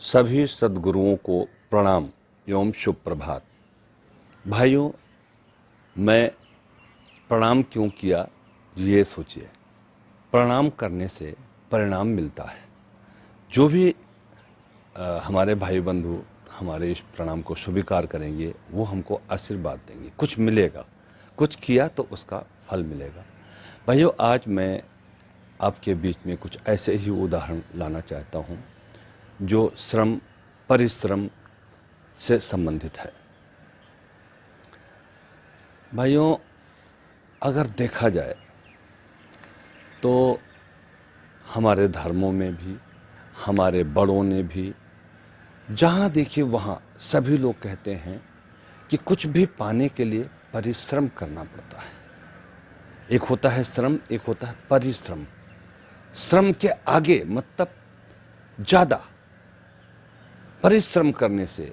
सभी सद्गुरुओं को प्रणाम एवं शुभ प्रभात। भाइयों, मैं प्रणाम क्यों किया ये सोचिए। प्रणाम करने से परिणाम मिलता है। जो भी हमारे भाई बंधु हमारे इस प्रणाम को स्वीकार करेंगे वो हमको आशीर्वाद देंगे, कुछ मिलेगा, कुछ किया तो उसका फल मिलेगा। भाइयों, आज मैं आपके बीच में कुछ ऐसे ही उदाहरण लाना चाहता हूँ जो श्रम परिश्रम से संबंधित है। भाइयों, अगर देखा जाए तो हमारे धर्मों में भी, हमारे बड़ों ने भी, जहाँ देखिए वहाँ सभी लोग कहते हैं कि कुछ भी पाने के लिए परिश्रम करना पड़ता है। एक होता है श्रम, एक होता है परिश्रम। श्रम के आगे मतलब ज़्यादा परिश्रम करने से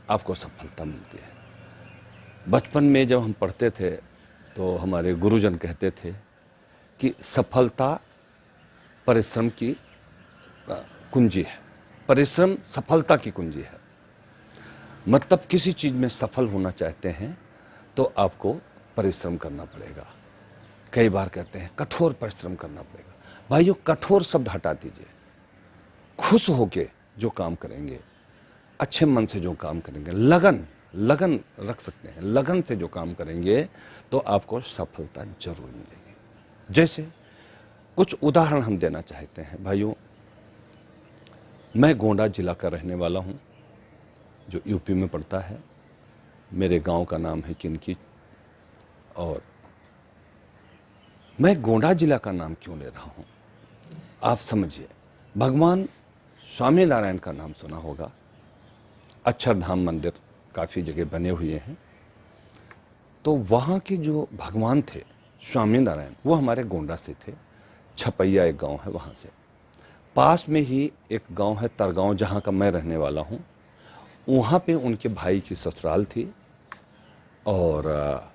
आपको सफलता मिलती है। बचपन में जब हम पढ़ते थे तो हमारे गुरुजन कहते थे कि सफलता परिश्रम की कुंजी है, परिश्रम सफलता की कुंजी है। मतलब किसी चीज़ में सफल होना चाहते हैं तो आपको परिश्रम करना पड़ेगा। कई बार कहते हैं कठोर परिश्रम करना पड़ेगा। भाइयों, कठोर शब्द हटा दीजिए। खुश होके जो काम करेंगे, अच्छे मन से जो काम करेंगे, लगन रख सकते हैं, लगन से जो काम करेंगे तो आपको सफलता जरूर मिलेगी। जैसे कुछ उदाहरण हम देना चाहते हैं। भाइयों, मैं गोंडा जिला का रहने वाला हूं जो यूपी में पड़ता है। मेरे गांव का नाम है किनकी। और मैं गोंडा जिला का नाम क्यों ले रहा हूं, आप समझिए। भगवान स्वामी नारायण का नाम सुना होगा। अक्षरधाम मंदिर काफ़ी जगह बने हुए हैं। तो वहाँ के जो भगवान थे स्वामी नारायण, वो हमारे गोंडा से थे। छपैया एक गांव है, वहाँ से पास में ही एक गांव है तरगांव, जहाँ का मैं रहने वाला हूँ। वहाँ पे उनके भाई की ससुराल थी और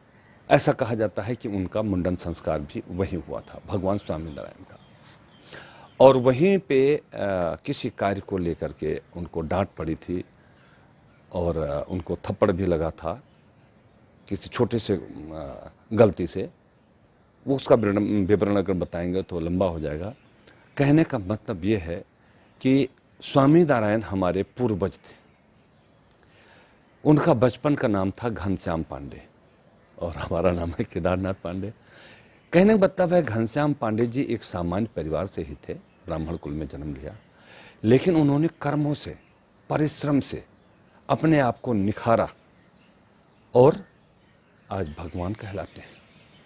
ऐसा कहा जाता है कि उनका मुंडन संस्कार भी वहीं हुआ था, भगवान स्वामी नारायण का। और वहीं पे किसी कार्य को लेकर के उनको डांट पड़ी थी और उनको थप्पड़ भी लगा था किसी छोटे से गलती से। वो उसका विवरण अगर बताएंगे तो लंबा हो जाएगा। कहने का मतलब ये है कि स्वामी नारायण हमारे पूर्वज थे। उनका बचपन का नाम था घनश्याम पांडे और हमारा नाम है केदारनाथ पांडे। कहने का मतलब है घनश्याम पांडे जी एक सामान्य परिवार से ही थे, ब्राह्मण कुल में जन्म लिया, लेकिन उन्होंने कर्मों से, परिश्रम से अपने आप को निखारा और आज भगवान कहलाते हैं,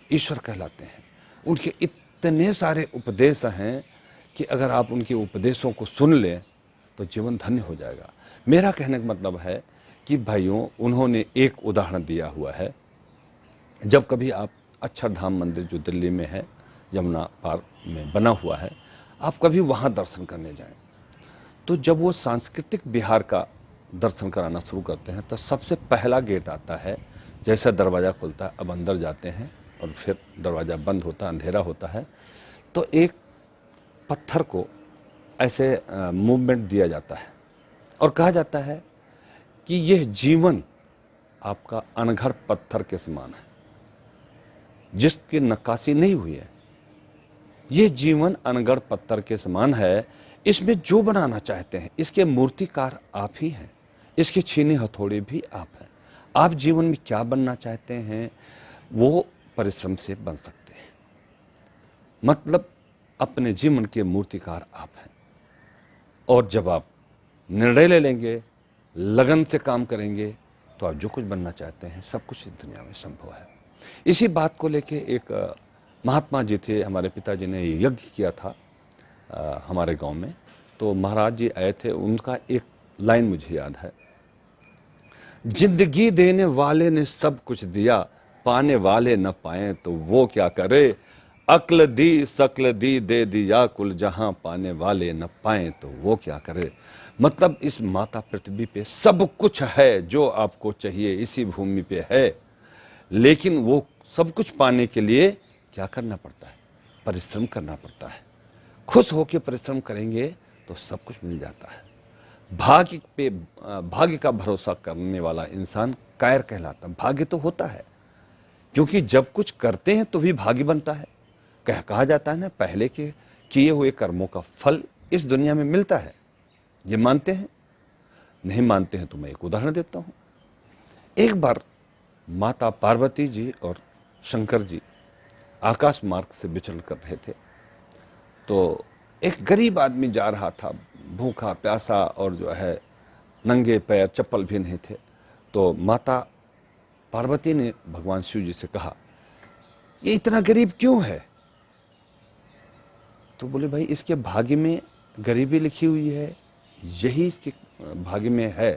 ईश्वर कहलाते हैं। उनके इतने सारे उपदेश हैं कि अगर आप उनके उपदेशों को सुन लें तो जीवन धन्य हो जाएगा। मेरा कहने का मतलब है कि भाइयों, उन्होंने एक उदाहरण दिया हुआ है। जब कभी आप अक्षरधाम मंदिर जो दिल्ली में है, यमुना पार में बना हुआ है, आप कभी वहाँ दर्शन करने जाएं तो जब वो सांस्कृतिक बिहार का दर्शन कराना शुरू करते हैं तो सबसे पहला गेट आता है। जैसा दरवाज़ा खुलता है, अब अंदर जाते हैं और फिर दरवाज़ा बंद होता है, अंधेरा होता है, तो एक पत्थर को ऐसे मूवमेंट दिया जाता है और कहा जाता है कि यह जीवन आपका अनघड़ पत्थर के समान है जिसकी नक्काशी नहीं हुई है। यह जीवन अनगढ़ पत्थर के समान है, इसमें जो बनाना चाहते हैं इसके मूर्तिकार आप ही हैं, इसके छीने हथौड़े भी आप हैं। आप जीवन में क्या बनना चाहते हैं वो परिश्रम से बन सकते हैं। मतलब अपने जीवन के मूर्तिकार आप हैं। और जब आप निर्णय ले लेंगे, लगन से काम करेंगे तो आप जो कुछ बनना चाहते हैं सब कुछ इस दुनिया में संभव है। इसी बात को लेके एक महात्मा जी थे, हमारे पिताजी ने यज्ञ किया था हमारे गांव में। तो महाराज जी आए थे, उनका एक लाइन मुझे याद है। जिंदगी देने वाले ने सब कुछ दिया, पाने वाले न पाए तो वो क्या करे। अक्ल दी सकल दी दे दिया कुल जहां, पाने वाले न पाए तो वो क्या करे। मतलब इस माता पृथ्वी पे सब कुछ है जो आपको चाहिए, इसी भूमि पे है, लेकिन वो सब कुछ पाने के लिए क्या करना पड़ता है, परिश्रम करना पड़ता है। खुश होकर परिश्रम करेंगे तो सब कुछ मिल जाता है। भाग्य का भरोसा करने वाला इंसान कायर कहलाता। भाग्य तो होता है, क्योंकि जब कुछ करते हैं तो भी भाग्य बनता है। कहा जाता है ना, पहले के किए हुए कर्मों का फल इस दुनिया में मिलता है। ये मानते हैं? नहीं मानते हैं तो मैं एक उदाहरण देता हूं। एक बार माता पार्वती जी और शंकर जी आकाश मार्ग से विचरण कर रहे थे, तो एक गरीब आदमी जा रहा था, भूखा प्यासा, और जो है नंगे पैर, चप्पल भी नहीं थे। तो माता पार्वती ने भगवान शिव जी से कहा, ये इतना गरीब क्यों है? तो बोले, भाई इसके भाग्य में गरीबी लिखी हुई है, यही इसके भाग्य में है,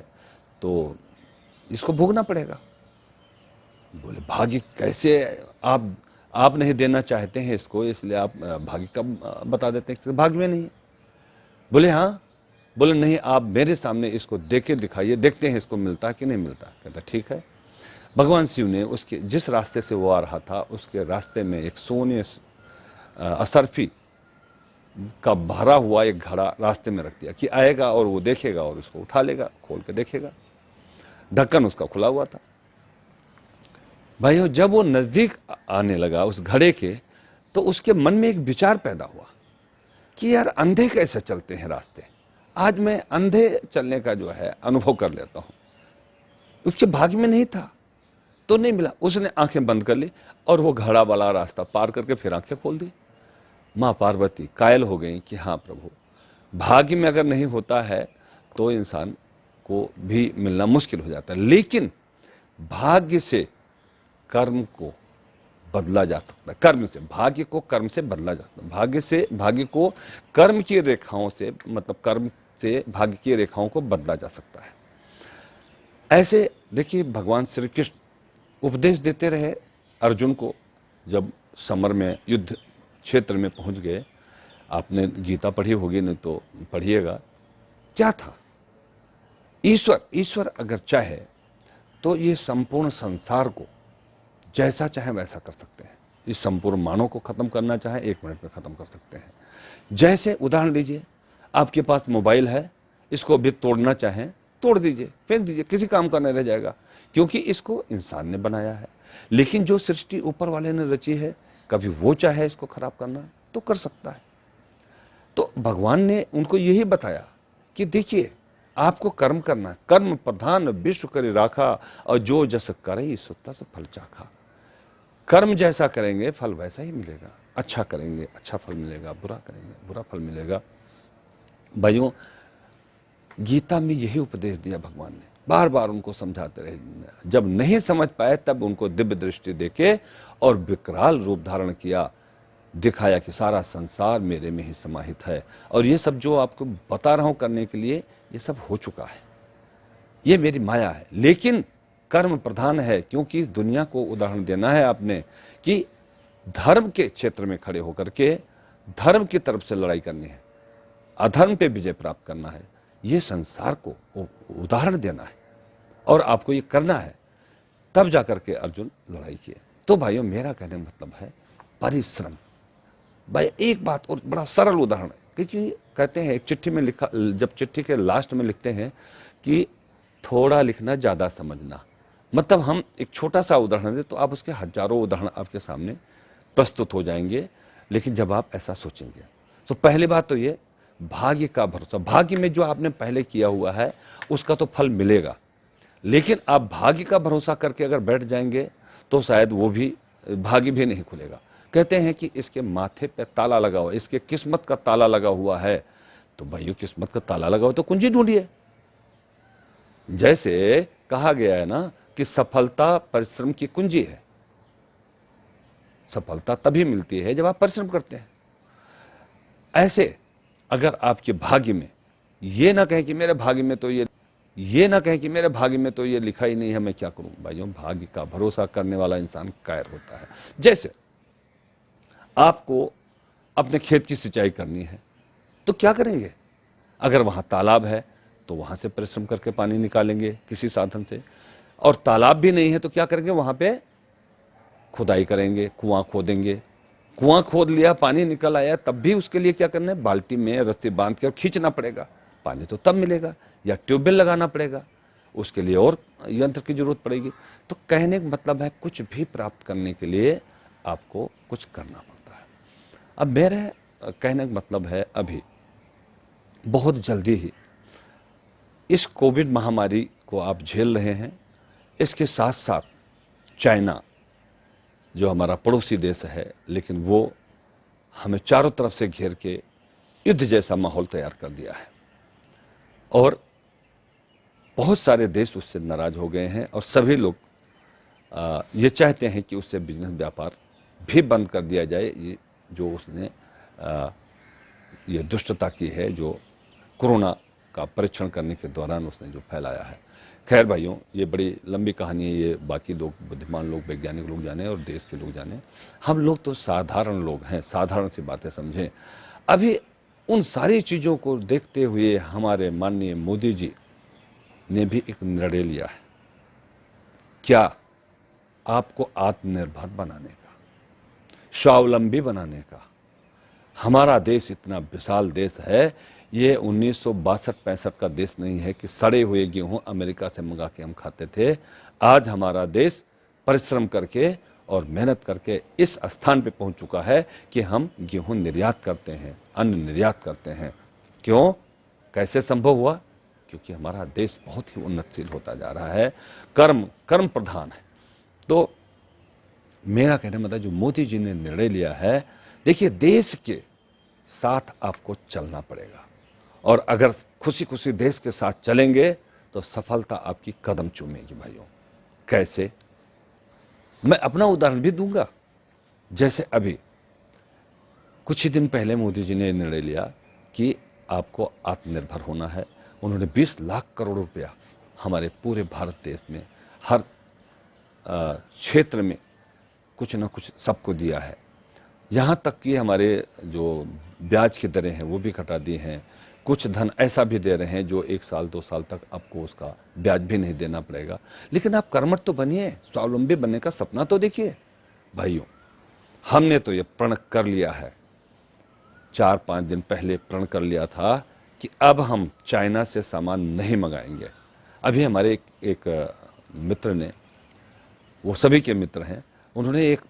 तो इसको भोगना पड़ेगा। बोले, भाग्य कैसे? आप नहीं देना चाहते हैं इसको, इसलिए आप भाग्य का बता देते हैं कि भाग्य में नहीं है। बोले, हाँ। बोले, नहीं, आप मेरे सामने इसको दे के दिखाइए, देखते हैं इसको मिलता है कि नहीं मिलता। कहता ठीक है। भगवान शिव ने उसके जिस रास्ते से वो आ रहा था, उसके रास्ते में एक सोने असरफी का भरा हुआ एक घड़ा रास्ते में रख दिया कि आएगा और वो देखेगा और उसको उठा लेगा, खोल के देखेगा। ढक्कन उसका खुला हुआ था। भाइयों, जब वो नजदीक आने लगा उस घड़े के, तो उसके मन में एक विचार पैदा हुआ कि यार अंधे कैसे चलते हैं रास्ते, आज मैं अंधे चलने का जो है अनुभव कर लेता हूं। उसके भाग्य में नहीं था तो नहीं मिला। उसने आंखें बंद कर ली और वो घड़ा वाला रास्ता पार करके फिर आंखें खोल दी। माँ पार्वती कायल हो गई कि हाँ प्रभु, भाग्य में अगर नहीं होता है तो इंसान को भी मिलना मुश्किल हो जाता है, लेकिन भाग्य से कर्म को बदला जा सकता है। कर्म से भाग्य को कर्म से बदला जाता है। भाग्य को कर्म की रेखाओं से, मतलब कर्म से भाग्य की रेखाओं को बदला जा सकता है। ऐसे देखिए, भगवान श्री कृष्ण उपदेश देते रहे अर्जुन को। जब समर में युद्ध क्षेत्र में पहुंच गए, आपने गीता पढ़ी होगी, नहीं तो पढ़िएगा। क्या था? ईश्वर अगर चाहे तो ये संपूर्ण संसार को जैसा चाहे वैसा कर सकते हैं। इस संपूर्ण मानव को खत्म करना चाहे 1 मिनट में खत्म कर सकते हैं। जैसे उदाहरण लीजिए, आपके पास मोबाइल है, इसको भी तोड़ना चाहें तोड़ दीजिए, फेंक दीजिए, किसी काम का नहीं रह जाएगा, क्योंकि इसको इंसान ने बनाया है। लेकिन जो सृष्टि ऊपर वाले ने रची है, कभी वो चाहे इसको खराब करना तो कर सकता है। तो भगवान ने उनको यही बताया कि देखिए, आपको कर्म करना है, कर्म प्रधान विश्व करे राखा, और जो जस करे सो तस फल चाखा। कर्म जैसा करेंगे फल वैसा ही मिलेगा। अच्छा करेंगे अच्छा फल मिलेगा, बुरा करेंगे बुरा फल मिलेगा। भाइयों, गीता में यही उपदेश दिया भगवान ने, बार बार उनको समझाते रहे। जब नहीं समझ पाए तब उनको दिव्य दृष्टि देके और विकराल रूप धारण किया, दिखाया कि सारा संसार मेरे में ही समाहित है, और ये सब जो आपको बता रहा हूं करने के लिए, ये सब हो चुका है, ये मेरी माया है। लेकिन कर्म प्रधान है, क्योंकि इस दुनिया को उदाहरण देना है आपने कि धर्म के क्षेत्र में खड़े होकर के धर्म की तरफ से लड़ाई करनी है, अधर्म पे विजय प्राप्त करना है। ये संसार को उदाहरण देना है और आपको ये करना है। तब जाकर के अर्जुन लड़ाई किए। तो भाइयों, मेरा कहने का मतलब है परिश्रम। भाई एक बात और बड़ा सरल उदाहरण है, क्योंकि कहते हैं एक चिट्ठी में लिखा, जब चिट्ठी के लास्ट में लिखते हैं कि थोड़ा लिखना ज्यादा समझना, मतलब हम एक छोटा सा उदाहरण दें तो आप उसके हजारों उदाहरण आपके सामने प्रस्तुत हो जाएंगे। लेकिन जब आप ऐसा सोचेंगे तो पहली बात तो ये, भाग्य का भरोसा। भाग्य में जो आपने पहले किया हुआ है उसका तो फल मिलेगा, लेकिन आप भाग्य का भरोसा करके अगर बैठ जाएंगे तो शायद वो भी भाग्य भी नहीं खुलेगा। कहते हैं कि इसके माथे पे ताला लगा हुआ, इसके किस्मत का ताला लगा हुआ है। तो भाइयों, किस्मत का ताला लगा हुआ तो कुंजी ढूंढिए। जैसे कहा गया है ना कि सफलता परिश्रम की कुंजी है। सफलता तभी मिलती है जब आप परिश्रम करते हैं। ऐसे अगर आपके भाग्य में ये ना कहें कि मेरे भाग्य में तो ये ना कहें कि मेरे भाग्य में तो ये लिखा ही नहीं है, मैं क्या करूं। भाइयों, भाग्य का भरोसा करने वाला इंसान कायर होता है। जैसे आपको अपने खेत की सिंचाई करनी है तो क्या करेंगे? अगर वहां तालाब है तो वहां से परिश्रम करके पानी निकालेंगे किसी साधन से, और तालाब भी नहीं है तो क्या करेंगे? वहां पे खुदाई करेंगे, कुआं खोदेंगे। कुआं खोद लिया, पानी निकल आया, तब भी उसके लिए क्या करना है? बाल्टी में रस्सी बांध के और खींचना पड़ेगा, पानी तो तब मिलेगा, या ट्यूबवेल लगाना पड़ेगा, उसके लिए और यंत्र की जरूरत पड़ेगी। तो कहने का मतलब है कुछ भी प्राप्त करने के लिए आपको कुछ करना पड़ता है। अब मेरे कहने का मतलब है अभी बहुत जल्दी ही इस कोविड महामारी को आप झेल रहे हैं, इसके साथ साथ चाइना जो हमारा पड़ोसी देश है, लेकिन वो हमें चारों तरफ से घेर के युद्ध जैसा माहौल तैयार कर दिया है और बहुत सारे देश उससे नाराज हो गए हैं और सभी लोग ये चाहते हैं कि उससे बिजनेस व्यापार भी बंद कर दिया जाए। ये जो उसने ये दुष्टता की है, जो कोरोना का परीक्षण करने के दौरान उसने जो फैलाया है। खैर भाइयों, ये बड़ी लंबी कहानी है, ये बाकी लोग बुद्धिमान लोग, वैज्ञानिक लोग जाने और देश के लोग जाने। हम लोग तो साधारण लोग हैं, साधारण सी बातें समझें। अभी उन सारी चीज़ों को देखते हुए हमारे माननीय मोदी जी ने भी एक निर्णय लिया है, क्या आपको आत्मनिर्भर बनाने का, स्वावलंबी बनाने का। हमारा देश इतना विशाल देश है, ये 1962-65 का देश नहीं है कि सड़े हुए गेहूं अमेरिका से मंगा के हम खाते थे। आज हमारा देश परिश्रम करके और मेहनत करके इस स्थान पे पहुंच चुका है कि हम गेहूं निर्यात करते हैं, अन्न निर्यात करते हैं। क्यों, कैसे संभव हुआ? क्योंकि हमारा देश बहुत ही उन्नतशील होता जा रहा है, कर्म प्रधान है। तो मेरा कहने मतलब जो मोदी जी ने निर्णय लिया है, देखिए देश के साथ आपको चलना पड़ेगा और अगर खुशी खुशी देश के साथ चलेंगे तो सफलता आपकी कदम चूमेगी। भाइयों कैसे, मैं अपना उदाहरण भी दूंगा। जैसे अभी कुछ ही दिन पहले मोदी जी ने निर्णय लिया कि आपको आत्मनिर्भर होना है। उन्होंने 20 लाख करोड़ रुपया हमारे पूरे भारत देश में हर क्षेत्र में कुछ न कुछ सबको दिया है। यहाँ तक कि हमारे जो ब्याज की दरें हैं वो भी घटा दी हैं। कुछ धन ऐसा भी दे रहे हैं जो 1 साल 2 साल तक आपको उसका ब्याज भी नहीं देना पड़ेगा। लेकिन आप कर्मठ तो बनिए, स्वावलंबी बनने का सपना तो देखिए। भाइयों हमने तो ये प्रण कर लिया है, 4-5 दिन पहले प्रण कर लिया था कि अब हम चाइना से सामान नहीं मंगाएंगे। अभी हमारे एक मित्र ने, वो सभी के मित्र हैं, उन्होंने एक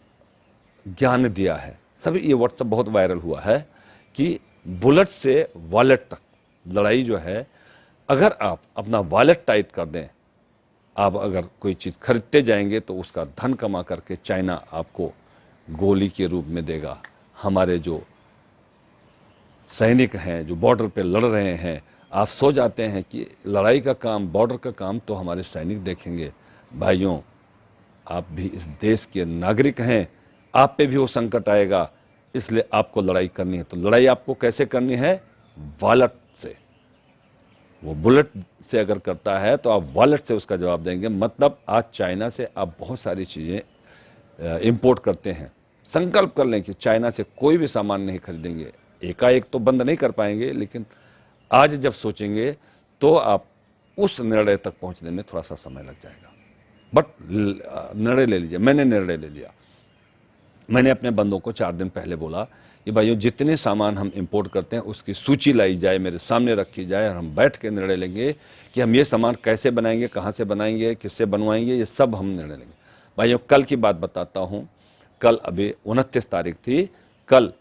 ज्ञान दिया है, सभी ये व्हाट्सएप बहुत वायरल हुआ है कि बुलेट से वॉलेट तक लड़ाई जो है, अगर आप अपना वॉलेट टाइट कर दें, आप अगर कोई चीज़ खरीदते जाएंगे तो उसका धन कमा करके चाइना आपको गोली के रूप में देगा। हमारे जो सैनिक हैं जो बॉर्डर पे लड़ रहे हैं, आप सो जाते हैं कि लड़ाई का काम, बॉर्डर का काम तो हमारे सैनिक देखेंगे। भाइयों आप भी इस देश के नागरिक हैं, आप पे भी वो संकट आएगा, इसलिए आपको लड़ाई करनी है। तो लड़ाई आपको कैसे करनी है? वॉलेट से। वो बुलेट से अगर करता है तो आप वॉलेट से उसका जवाब देंगे। मतलब आज चाइना से आप बहुत सारी चीज़ें इंपोर्ट करते हैं। संकल्प कर लें कि चाइना से कोई भी सामान नहीं खरीदेंगे। एकाएक तो बंद नहीं कर पाएंगे, लेकिन आज जब सोचेंगे तो आप उस निर्णय तक पहुंचने में थोड़ा सा समय लग जाएगा। बट निर्णय ले लीजिए। मैंने निर्णय ले लिया। मैंने अपने बंदों को 4 दिन पहले बोला कि भाइयों जितने सामान हम इंपोर्ट करते हैं उसकी सूची लाई जाए, मेरे सामने रखी जाए और हम बैठ के निर्णय लेंगे कि हम ये सामान कैसे बनाएंगे, कहाँ से बनाएंगे, किससे बनवाएंगे, ये सब हम निर्णय लेंगे। भाइयों कल की बात बताता हूँ। कल अभी 29 तारीख थी। कल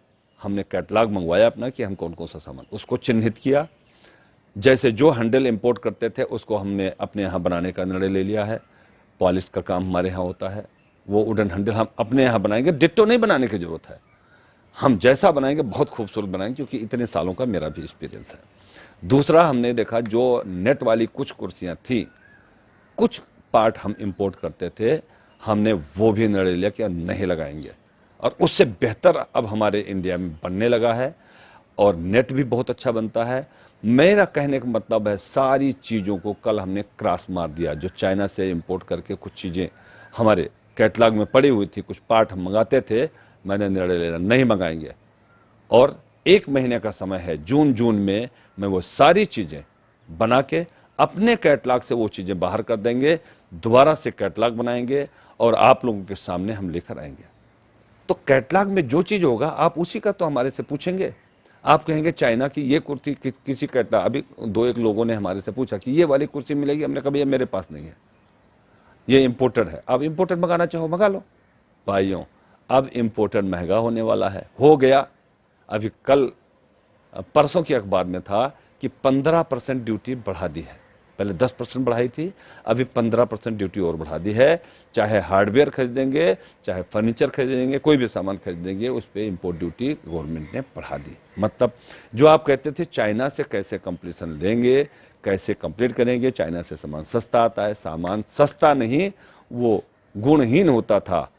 हमने कैटलॉग मंगवाया अपना कि हम कौन कौन सा सामान, उसको चिन्हित किया। जैसे जो हैंडल इंपोर्ट करते थे उसको हमने अपने यहाँ बनाने का निर्णय ले लिया है। पॉलिश का काम हमारे यहाँ होता है, वो वुडन हैंडल हम अपने यहाँ बनाएंगे। डिट्टो नहीं बनाने की जरूरत है, हम जैसा बनाएंगे बहुत खूबसूरत बनाएंगे, क्योंकि इतने सालों का मेरा भी एक्सपीरियंस है। दूसरा हमने देखा जो नेट वाली कुछ कुर्सियाँ थी, कुछ पार्ट हम इंपोर्ट करते थे, हमने वो भी निर्णय लिया कि नहीं लगाएंगे। और उससे बेहतर अब हमारे इंडिया में बनने लगा है और नेट भी बहुत अच्छा बनता है। मेरा कहने का मतलब है सारी चीज़ों को कल हमने क्रॉस मार दिया। जो चाइना से इंपोर्ट करके कुछ चीज़ें हमारे कैटलॉग में पड़ी हुई थी, कुछ पार्ट हम मंगाते थे, मैंने निर्णय लेना नहीं मंगाएंगे। और 1 महीने का समय है, जून में मैं वो सारी चीज़ें बना के अपने कैटलॉग से वो चीज़ें बाहर कर देंगे, दोबारा से कैटलॉग बनाएंगे और आप लोगों के सामने हम लेकर आएंगे। तो कैटलॉग में जो चीज़ होगा आप उसी का तो हमारे से पूछेंगे। आप कहेंगे चाइना की ये कुर्सी किसी कहता, अभी दो एक लोगों ने हमारे से पूछा कि ये वाली कुर्सी मिलेगी, हमने कहा ये मेरे पास नहीं है, ये इम्पोर्टेड है। अब इम्पोर्टेड मंगाना चाहो मंगा लो। भाइयों अब इम्पोर्टेड महंगा होने वाला है, हो गया। अभी कल परसों के अखबार में था कि 15% ड्यूटी बढ़ा दी है, पहले 10% बढ़ाई थी, अभी 15% ड्यूटी और बढ़ा दी है। चाहे हार्डवेयर खरीदेंगे, चाहे फर्नीचर खरीदेंगे, कोई भी सामान खरीदेंगे, उस पर इम्पोर्ट ड्यूटी गवर्नमेंट ने बढ़ा दी। मतलब जो आप कहते थे चाइना से कैसे कंप्लीसन लेंगे, कैसे कंप्लीट करेंगे, चाइना से सामान सस्ता आता है, सामान सस्ता नहीं, वो गुणहीन होता था,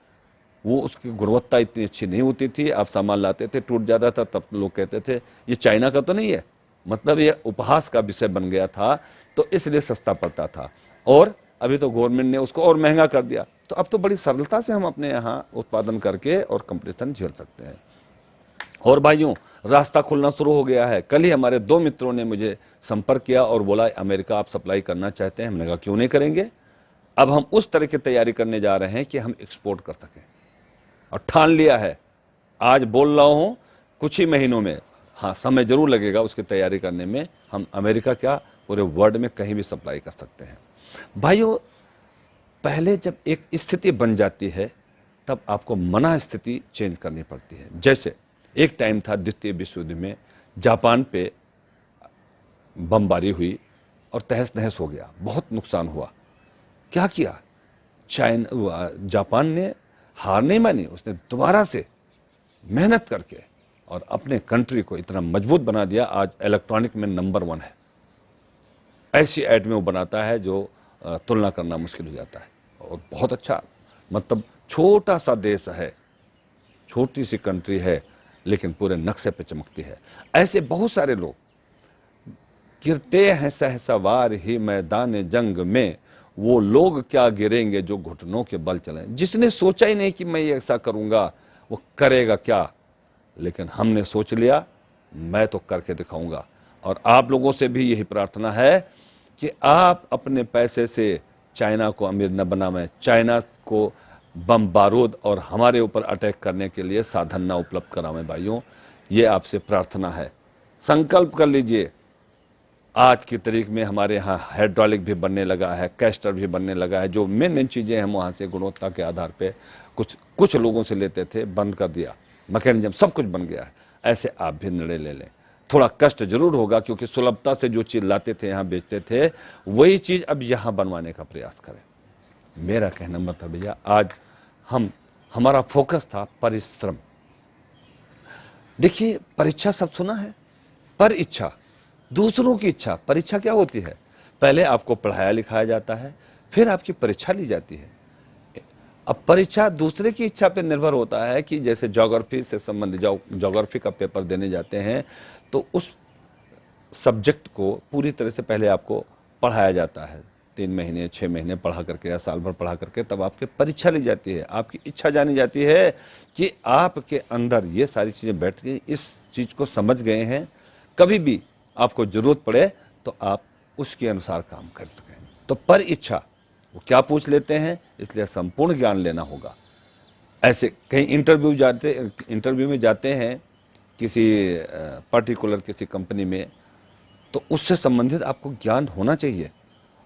वो उसकी गुणवत्ता इतनी अच्छी नहीं होती थी। आप सामान लाते थे टूट जाता था, तब लोग कहते थे ये चाइना का तो नहीं है, मतलब ये उपहास का विषय बन गया था, तो इसलिए सस्ता पड़ता था। और अभी तो गवर्नमेंट ने उसको और महंगा कर दिया, तो अब तो बड़ी सरलता से हम अपने यहाँ उत्पादन करके और कंपटीशन झेल सकते हैं। और भाइयों रास्ता खुलना शुरू हो गया है। कल ही हमारे दो मित्रों ने मुझे संपर्क किया और बोला अमेरिका आप सप्लाई करना चाहते हैं। हमने कहा क्यों नहीं करेंगे। अब हम उस तरह की तैयारी करने जा रहे हैं कि हम एक्सपोर्ट कर सकें, और ठान लिया है। आज बोल रहा हूं कुछ ही महीनों में, हाँ समय जरूर लगेगा उसकी तैयारी करने में, हम अमेरिका क्या पूरे वर्ल्ड में कहीं भी सप्लाई कर सकते हैं। भाइयों पहले जब एक स्थिति बन जाती है तब आपको मना स्थिति चेंज करनी पड़ती है। जैसे एक टाइम था द्वितीय विश्व युद्ध में जापान पे बमबारी हुई और तहस नहस हो गया, बहुत नुकसान हुआ। क्या किया जापान ने, हार नहीं मानी, उसने दोबारा से मेहनत करके और अपने कंट्री को इतना मजबूत बना दिया। आज इलेक्ट्रॉनिक में नंबर 1 है। ऐसी आइटमें वो बनाता है जो तुलना करना मुश्किल हो जाता है, और बहुत अच्छा, मतलब छोटा सा देश है, छोटी सी कंट्री है, लेकिन पूरे नक्शे पे चमकती है। ऐसे बहुत सारे लोग गिरते हैं सहसवार ही मैदान जंग में, वो लोग क्या गिरेंगे जो घुटनों के बल चले। जिसने सोचा ही नहीं कि मैं ये ऐसा करूंगा वो करेगा क्या, लेकिन हमने सोच लिया मैं तो करके दिखाऊंगा। और आप लोगों से भी यही प्रार्थना है कि आप अपने पैसे से चाइना को अमीर न बनावें, चाइना को बम बारूद और हमारे ऊपर अटैक करने के लिए साधन न उपलब्ध करावें। भाइयों ये आपसे प्रार्थना है, संकल्प कर लीजिए। आज की तारीख में हमारे यहाँ हाइड्रोलिक भी बनने लगा है, कैस्टर भी बनने लगा है, जो मेन चीज़ें हम वहाँ से गुणवत्ता के आधार पे कुछ लोगों से लेते थे, बंद कर दिया, मैकेनिज्म सब कुछ बन गया है। ऐसे आप भी निर्णय ले लें। थोड़ा कष्ट जरूर होगा क्योंकि सुलभता से जो चीज़ लाते थे यहाँ बेचते थे, वही चीज़ अब यहाँ बनवाने का प्रयास करें। मेरा कहना मतलब भैया आज हमारा फोकस था परिश्रम। देखिए परीक्षा सब सुना है, पर इच्छा दूसरों की इच्छा। परीक्षा क्या होती है, पहले आपको पढ़ाया लिखाया जाता है, फिर आपकी परीक्षा ली जाती है। अब परीक्षा दूसरे की इच्छा पे निर्भर होता है कि जैसे ज्योग्राफी से संबंधित ज्योग्राफी का पेपर देने जाते हैं तो उस सब्जेक्ट को पूरी तरह से पहले आपको पढ़ाया जाता है, 3 महीने 6 महीने पढ़ा करके या साल भर पढ़ा करके, तब आपकी परीक्षा ली जाती है। आपकी इच्छा जानी जाती है कि आपके अंदर ये सारी चीज़ें बैठ गई, इस चीज़ को समझ गए हैं, कभी भी आपको जरूरत पड़े तो आप उसके अनुसार काम कर सकें। तो पर इच्छा वो क्या पूछ लेते हैं, इसलिए संपूर्ण ज्ञान लेना होगा। ऐसे कहीं इंटरव्यू में जाते हैं किसी पर्टिकुलर किसी कंपनी में, तो उससे संबंधित आपको ज्ञान होना चाहिए।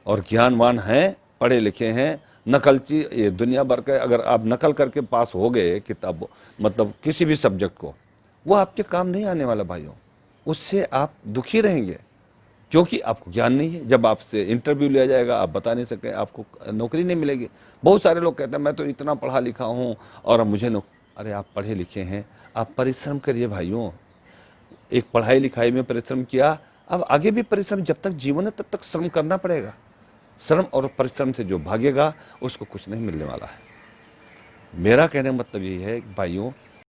और ज्ञानवान हैं, पढ़े लिखे हैं, नकलची ये दुनिया भर के, अगर आप नकल करके पास हो गए किताब मतलब किसी भी सब्जेक्ट को, वो आपके काम नहीं आने वाला भाइयों। उससे आप दुखी रहेंगे क्योंकि आपको ज्ञान नहीं है। जब आपसे इंटरव्यू लिया जाएगा आप बता नहीं सके, आपको नौकरी नहीं मिलेगी। बहुत सारे लोग कहते हैं मैं तो इतना पढ़ा लिखा हूँ और मुझे अरे आप पढ़े लिखे हैं, आप परिश्रम करिए भाइयों। एक पढ़ाई लिखाई में परिश्रम किया, अब आगे भी परिश्रम, जब तक जीवन है तब तक श्रम करना पड़ेगा। श्रम और परिश्रम से जो भागेगा उसको कुछ नहीं मिलने वाला है। मेरा कहने का मतलब ये है भाइयों